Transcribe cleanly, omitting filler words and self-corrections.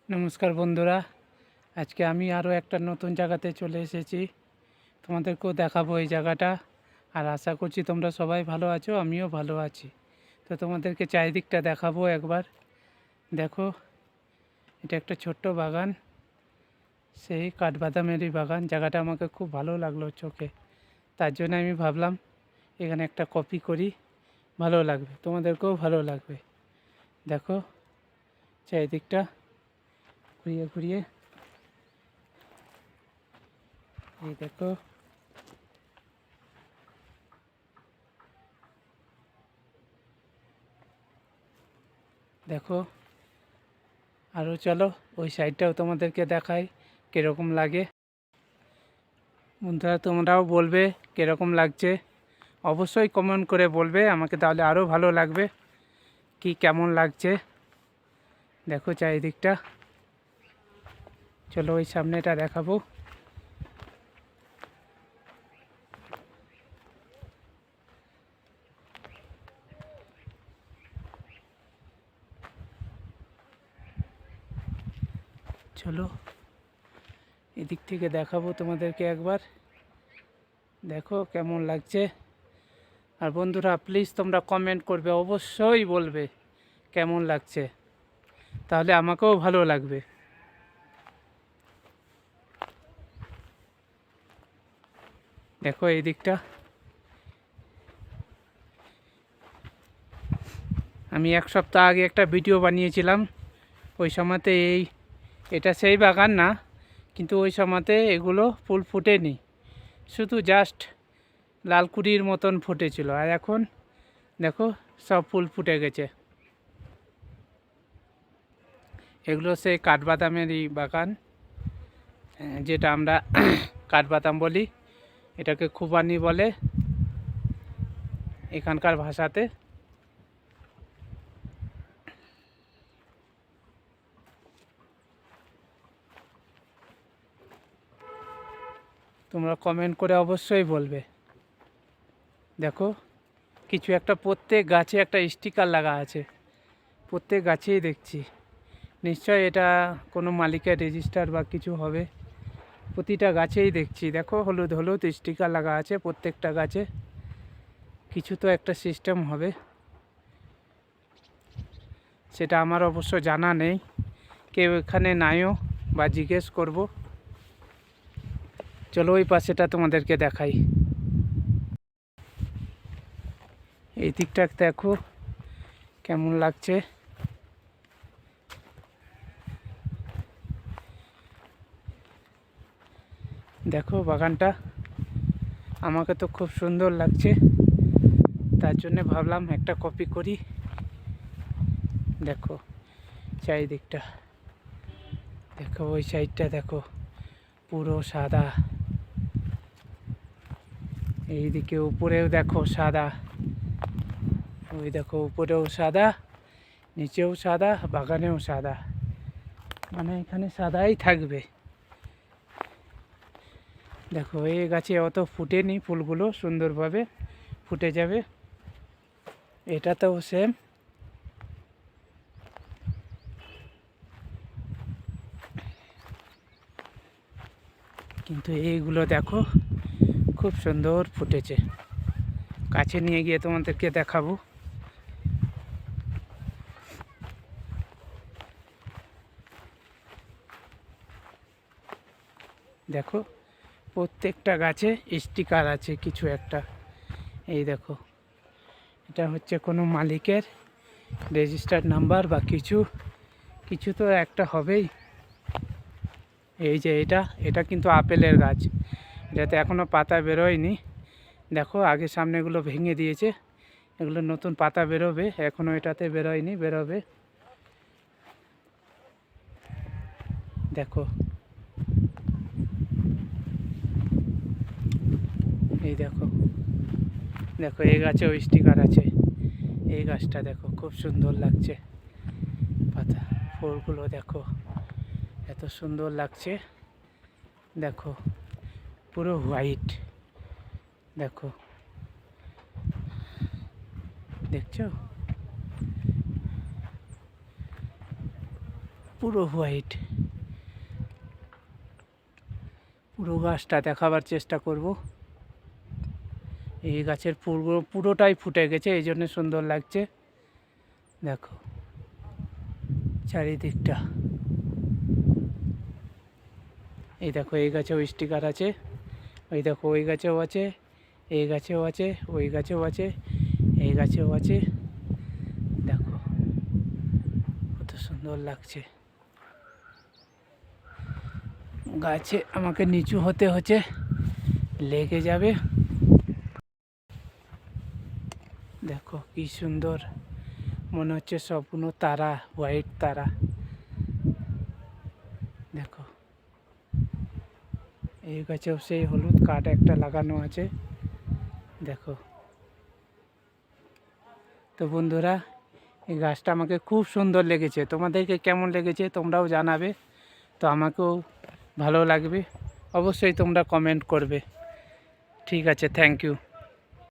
নমস্কার বন্ধুরা, আজকে আমি আরও একটা নতুন জায়গাতে চলে এসেছি। তোমাদেরকেও দেখাবো এই জায়গাটা। আর আশা করছি তোমরা সবাই ভালো আছো, আমিও ভালো আছি। তো তোমাদেরকে চারিদিকটা দেখাবো একবার। দেখো, এটা একটা ছোট্ট বাগান, সেই কাঠবাদামেরই বাগান। জায়গাটা আমাকে খুব ভালো লাগলো চোখে, তার জন্য আমি ভাবলাম এখানে একটা কপি করি, ভালো লাগবে, তোমাদেরকেও ভালো লাগবে। দেখো চারিদিকটা ঘুরিয়ে ঘুরিয়ে, এই দেখো দেখো আরও চলো ওই সাইডটাও তোমাদেরকে দেখাই কীরকম লাগে। বন্ধুরা তোমরাও বলবে কীরকম লাগছে, অবশ্যই কমেন্ট করে বলবে আমাকে, তাহলে আরও ভালো লাগবে কি কেমন লাগছে। দেখো চারিদিকটা, চলো ওই সামনেটা দেখাবো। চলো এদিক থেকে দেখাবো তোমাদেরকে একবার, দেখো কেমন লাগছে। আর বন্ধুরা প্লিজ তোমরা কমেন্ট করবে, অবশ্যই বলবে কেমন লাগছে, তাহলে আমাকেও ভালো লাগবে। দেখো এই দিকটা, আমি এক সপ্তাহ আগে একটা ভিডিও বানিয়েছিলাম। ওই সময়তে এটা সেই বাগান না, কিন্তু ওই সময়তে এগুলো ফুল ফুটেনি, শুধু জাস্ট লালকুড়ির মতন ফুটেছিল। আর এখন দেখো সব ফুল ফুটে গেছে। এগুলো সেই কাঠবাদামেরই বাগান, যেটা আমরা কাঠবাদাম বলি, এটাকে খুবানি বলে এখানকার ভাষাতে। তোমরা কমেন্ট করে অবশ্যই বলবে। দেখো কিছু একটা, প্রত্যেক গাছে একটা স্টিকার লাগা আছে, প্রত্যেক গাছেই দেখছি। নিশ্চয় এটা কোনো মালিকের রেজিস্টার বা কিছু হবে। প্রতিটা গাছেই দেখছি, দেখো হলুদ হলুদ স্টিকার লাগা আছে প্রত্যেকটা গাছে। কিছু তো একটা সিস্টেম হবে, সেটা আমার অবশ্য জানা নেই, কেউ এখানে নাইও বা জিজ্ঞেস করব। চলো ওই পাশেটা তোমাদেরকে দেখাই। এই দিকটা দেখো কেমন লাগছে। দেখো বাগানটা আমাকে তো খুব সুন্দর লাগছে, তার জন্য ভাবলাম একটা কপি করি। দেখো চারিদিকটা, দেখো ওই সাইডটা দেখো পুরো সাদা, এইদিকে উপরেও দেখো সাদা, ওই দেখো উপরেও সাদা, নিচেও সাদা, বাগানেও সাদা, মানে এখানে সাদাই থাকবে। দেখো এই গাছে অত ফুটেনি, ফুলগুলো সুন্দরভাবে ফুটে যাবে। এটাতেও সেম, কিন্তু এইগুলো দেখো খুব সুন্দর ফুটেছে। কাছে নিয়ে গিয়ে তোমাদেরকে দেখাবো। দেখো প্রত্যেকটা গাছে স্টিকার আছে কিছু একটা। এই দেখো এটা হচ্ছে কোনো মালিকের রেজিস্টার্ড নাম্বার বা কিছু কিছু তো একটা হবেই। এই যে এটা এটা কিন্তু আপেলের গাছ, এটাতে এখনও পাতা বেরোয়নি। দেখো আগে সামনেগুলো ভেঙে দিয়েছে, এগুলো নতুন পাতা বেরোবে, এখনও এটাতে বেরোয়নি, বেরোবে। দেখো এই দেখো, দেখো এই গাছেও স্টিকার আছে। এই গাছটা দেখো খুব সুন্দর লাগছে, পাতা ফুলগুলো দেখো এত সুন্দর লাগছে। দেখো পুরো হোয়াইট, দেখো দেখছো। পুরো হোয়াইট। পুরো গাছটা দেখাবার চেষ্টা করব। এই গাছের পুরোটাই ফুটে গেছে, এই জন্য সুন্দর লাগছে। দেখো চারিদিকটা। এই দেখো এই গাছেও স্টিকার আছে, ওই দেখো ওই গাছেও আছে, এই গাছেও আছে, ওই গাছেও আছে, এই গাছেও আছে। দেখো কত সুন্দর লাগছে। গাছে আমাকে নিচু হতে হচ্ছে, লেগে যাবে। দেখো কি সুন্দর, মনে হচ্ছে সবগুলো তারা, হোয়াইট তারা। দেখো এই গাছেও সেই হলুদ কাঠ একটা লাগানো আছে। দেখো তো বন্ধুরা, এই গাছটা আমাকে খুব সুন্দর লেগেছে। তোমাদেরকে কেমন লেগেছে তোমরাও জানাবে। তো আমাকেও ভালো লাগবে, অবশ্যই তোমরা কমেন্ট করবে। ঠিক আছে, থ্যাংক ইউ।